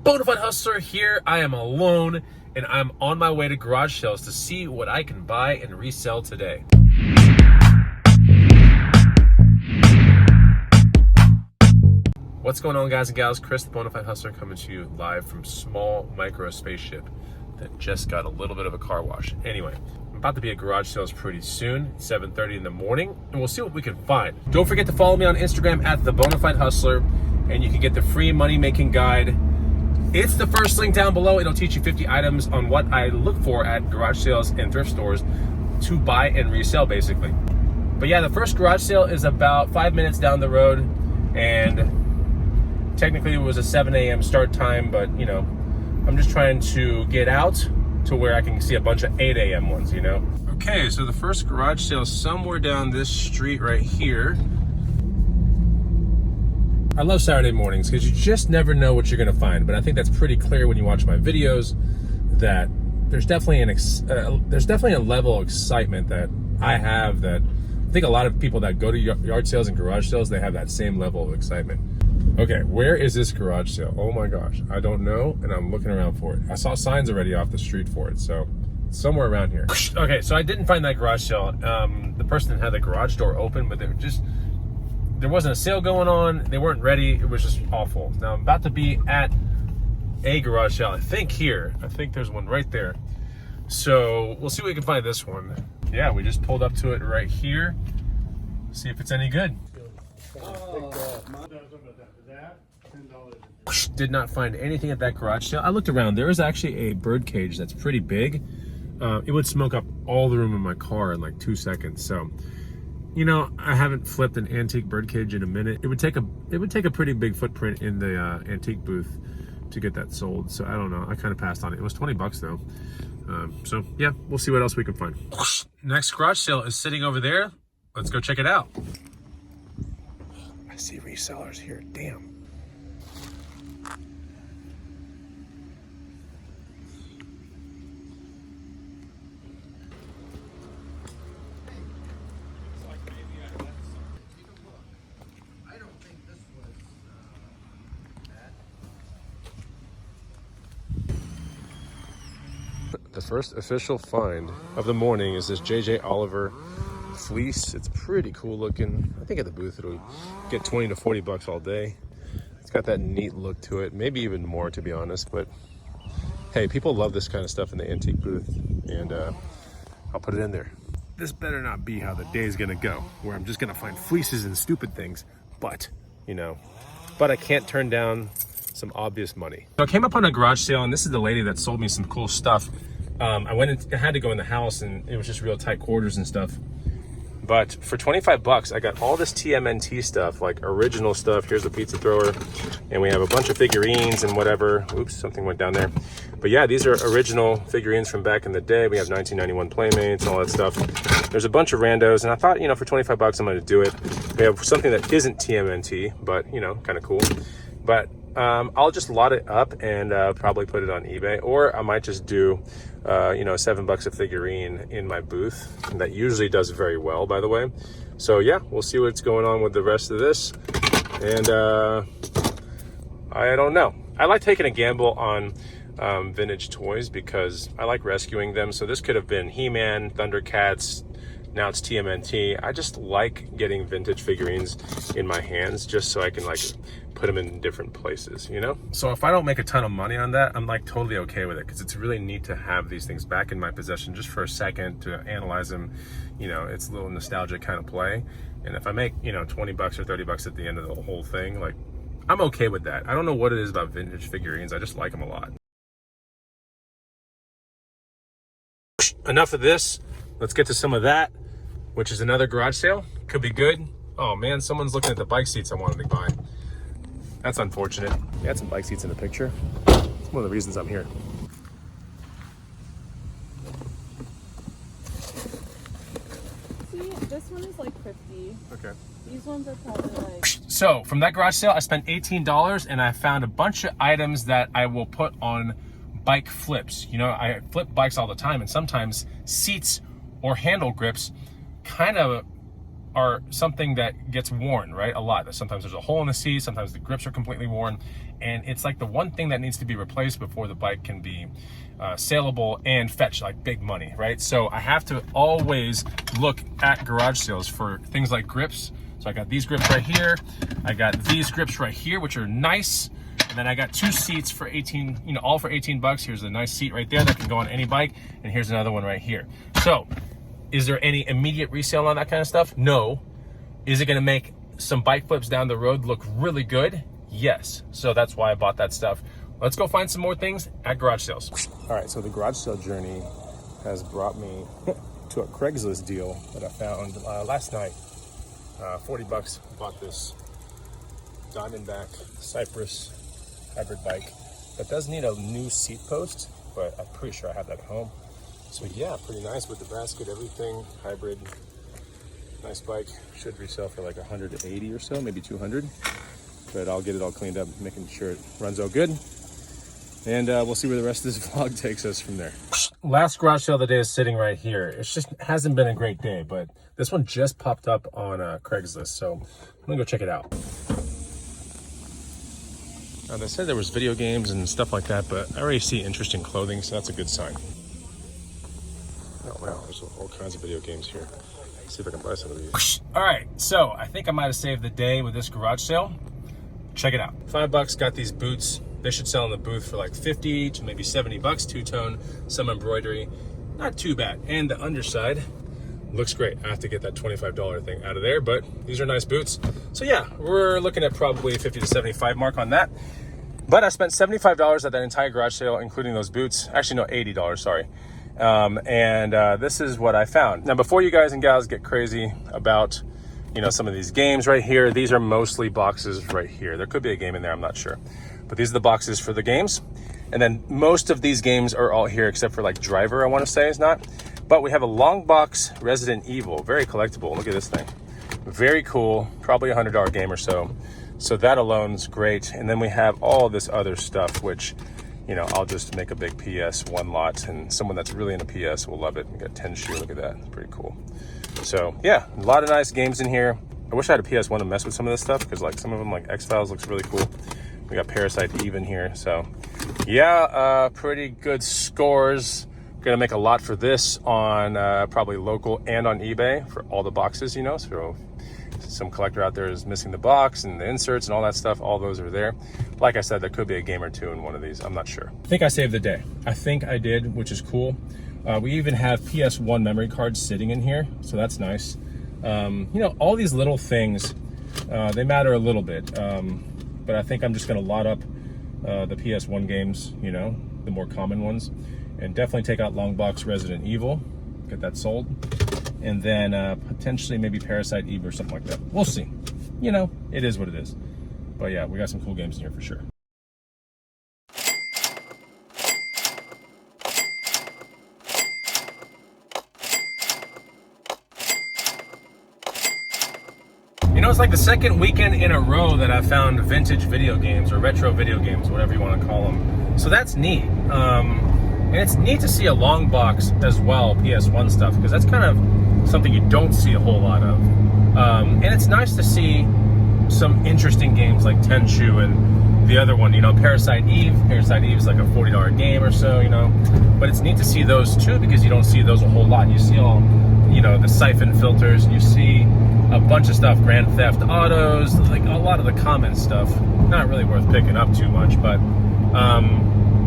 Bonafide Hustler here. I am alone and I'm on my way to garage sales to see what I can buy and resell today. What's going on, guys and gals? Chris, the Bonafide Hustler, coming to you live from small micro spaceship that just got a little bit of a car wash. Anyway, I'm about to be at garage sales pretty soon, 7:30 in the morning, and we'll see what we can find. Don't forget to follow me on Instagram at the Bonafide Hustler, and you can get the free money-making guide. It's the first link down below. It'll teach you 50 items on what I look for at garage sales and thrift stores to buy and resell, basically. But yeah, the first garage sale is about 5 minutes down the road, and technically it was a 7 a.m. start time, but you know, I'm just trying to get out to where I can see a bunch of 8 a.m. ones, you know? Okay, so the first garage sale is somewhere down this street right here. I love Saturday mornings because you just never know what you're gonna find, but I think that's pretty clear when you watch my videos that there's definitely a level of excitement that I have that I think a lot of people that go to yard sales and garage sales, they have that same level of excitement. Okay, where is this garage sale? Oh my gosh, I don't know, and I'm looking around for it. I saw signs already off the street for it, so somewhere around here. Okay, so I didn't find that garage sale. The person had the garage door open, but there wasn't a sale going on. They weren't ready. It was just awful. Now I'm about to be at a garage sale. I think there's one right there. So we'll see what we can find this one. Yeah, we just pulled up to it right here. See if it's any good. Did not find anything at that garage sale. I looked around. There is actually a bird cage that's pretty big. It would smoke up all the room in my car in like 2 seconds. So, you know, I haven't flipped an antique bird cage in a minute. It would take a pretty big footprint in the antique booth to get that sold. So I don't know. I kind of passed on it. It was 20 bucks though. So yeah, we'll see what else we can find. Next garage sale is sitting over there. Let's go check it out. I see resellers here. Damn. The first official find of the morning is this J.J. Oliver fleece. It's pretty cool looking. I think at the booth it'll get 20 to 40 bucks all day. It's got that neat look to it, maybe even more to be honest, but hey, people love this kind of stuff in the antique booth, and I'll put it in there. This better not be how the day's gonna go, where I'm just gonna find fleeces and stupid things, but you know, but I can't turn down some obvious money. So I came up on a garage sale, and this is the lady that sold me some cool stuff. I had to go in the house, and it was just real tight quarters and stuff. But for 25 bucks, I got all this TMNT stuff, like original stuff. Here's a pizza thrower, and we have a bunch of figurines and whatever. Oops, something went down there. But yeah, these are original figurines from back in the day. We have 1991 Playmates, all that stuff. There's a bunch of randos, and I thought, you know, for 25 bucks, I'm gonna do it. We have something that isn't TMNT, but you know, kind of cool. But I'll just lot it up and probably put it on eBay, or I might just do you know, $7 a figurine in my booth. And that usually does very well, by the way. So yeah, we'll see what's going on with the rest of this. And I don't know. I like taking a gamble on vintage toys because I like rescuing them. So this could have been He-Man, Thundercats. Now it's TMNT. I just like getting vintage figurines in my hands just so I can like put them in different places, you know? So if I don't make a ton of money on that, I'm like totally okay with it, because it's really neat to have these things back in my possession just for a second to analyze them. You know, it's a little nostalgic kind of play. And if I make, you know, 20 bucks or 30 bucks at the end of the whole thing, like, I'm okay with that. I don't know what it is about vintage figurines. I just like them a lot. Enough of this. Let's get to some of that, which is another garage sale. Could be good. Oh man, someone's looking at the bike seats I wanted to buy. That's unfortunate. They had some bike seats in the picture. It's one of the reasons I'm here. See, this one is like 50. Okay. These ones are probably like... So from that garage sale, I spent $18, and I found a bunch of items that I will put on bike flips. You know, I flip bikes all the time, and sometimes seats or handle grips kind of are something that gets worn, right? A lot. Sometimes there's a hole in the seat, sometimes the grips are completely worn, and it's like the one thing that needs to be replaced before the bike can be saleable and fetch like big money, right? So I have to always look at garage sales for things like grips. So I got these grips right here, I got these grips right here, which are nice, and then I got 2 seats for 18, you know, all for 18 bucks. Here's a nice seat right there that can go on any bike, and here's another one right here. So is there any immediate resale on that kind of stuff? No. Is it gonna make some bike flips down the road look really good? Yes. So that's why I bought that stuff. Let's go find some more things at garage sales. All right, so the garage sale journey has brought me to a Craigslist deal that I found last night. 40 bucks, bought this Diamondback Cypress hybrid bike that does need a new seat post, but I'm pretty sure I have that at home. So yeah, pretty nice with the basket, everything, hybrid, nice bike. Should resell for like 180 or so, maybe 200, but I'll get it all cleaned up, making sure it runs all good. And we'll see where the rest of this vlog takes us from there. Last garage sale of the day is sitting right here. It just hasn't been a great day, but this one just popped up on Craigslist, so I'm gonna go check it out. Now they said there was video games and stuff like that, but I already see interesting clothing, so that's a good sign. Oh wow, there's all kinds of video games here. Let's see if I can buy some of these. All right, so I think I might have saved the day with this garage sale. Check it out. 5 bucks, got these boots. They should sell in the booth for like 50 to maybe 70 bucks, two-tone, some embroidery. Not too bad. And the underside looks great. I have to get that $25 thing out of there, but these are nice boots. So yeah, we're looking at probably 50 to 75 mark on that. But I spent $75 at that entire garage sale, including those boots. Actually, no, $80, sorry. This is what I found. Now, before you guys and gals get crazy about, you know, some of these games right here, these are mostly boxes right here. There could be a game in there, I'm not sure. But these are the boxes for the games. And then most of these games are all here except for like Driver, I want to say is not. But we have a long box Resident Evil, very collectible. Look at this thing. Very cool, probably a $100 game or so. So that alone is great. And then we have all this other stuff, which, you know, I'll just make a big PS1 lot, and someone that's really into PS will love it. We got 10 shoe, look at that, it's pretty cool. So yeah, a lot of nice games in here. I wish I had a PS1 to mess with some of this stuff, because like some of them, like X-Files looks really cool. We got Parasite Eve in here, so yeah, pretty good scores. Gonna make a lot for this on probably local and on eBay for all the boxes, you know, so some collector out there is missing the box and the inserts and all that stuff, all those are there. Like I said, there could be a game or two in one of these, I'm not sure. I think I saved the day. I think I did, which is cool. We even have PS1 memory cards sitting in here, so that's nice. You know, all these little things, they matter a little bit. But I think I'm just gonna lot up the PS1 games, you know, the more common ones, and definitely take out long box Resident Evil, get that sold, and then potentially maybe Parasite Eve or something like that. We'll see. You know, it is what it is. But yeah, we got some cool games in here for sure. You know, it's like the second weekend in a row that I found vintage video games or retro video games, whatever you want to call them. So that's neat. And it's neat to see a long box as well, PS1 stuff, because that's kind of something you don't see a whole lot of. And it's nice to see some interesting games like Tenchu and the other one, you know, Parasite Eve. Parasite Eve is like a $40 game or so, you know. But it's neat to see those too, because you don't see those a whole lot. You see all, you know, the siphon filters, and you see a bunch of stuff, Grand Theft Autos, like a lot of the common stuff. Not really worth picking up too much, but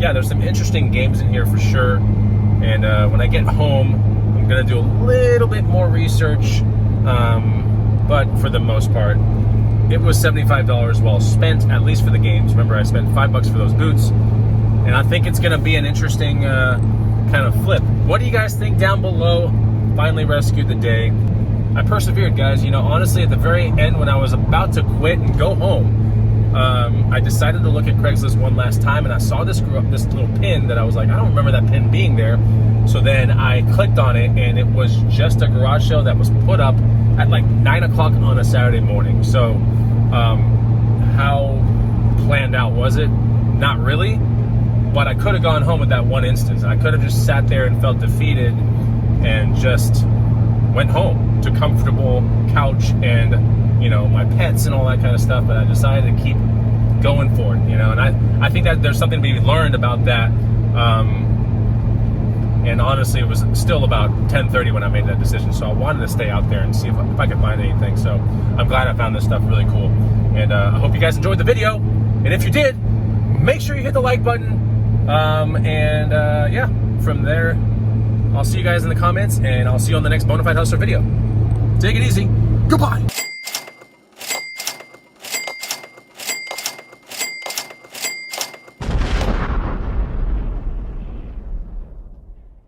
yeah, there's some interesting games in here for sure. And when I get home, I'm gonna do a little bit more research, but for the most part, it was $75 well spent, at least for the games. Remember, I spent 5 bucks for those boots, and I think it's gonna be an interesting kind of flip. What do you guys think down below? Finally rescued the day. I persevered, guys. You know, honestly, at the very end, when I was about to quit and go home, I decided to look at Craigslist one last time, and I saw this little pin that I was like, I don't remember that pin being there. So then I clicked on it, and it was just a garage sale that was put up at like 9 o'clock on a Saturday morning. So how planned out was it? Not really, but I could have gone home with that one instance. I could have just sat there and felt defeated and just went home to comfortable couch and, you know, my pets and all that kind of stuff. But I decided to keep going for it, you know, and I think that there's something to be learned about that. And honestly, it was still about 10:30 when I made that decision. So I wanted to stay out there and see if I could find anything. So I'm glad I found this stuff really cool. And I hope you guys enjoyed the video. And if you did, make sure you hit the like button. Yeah, from there, I'll see you guys in the comments, and I'll see you on the next Bonafide Hustler video. Take it easy. Goodbye.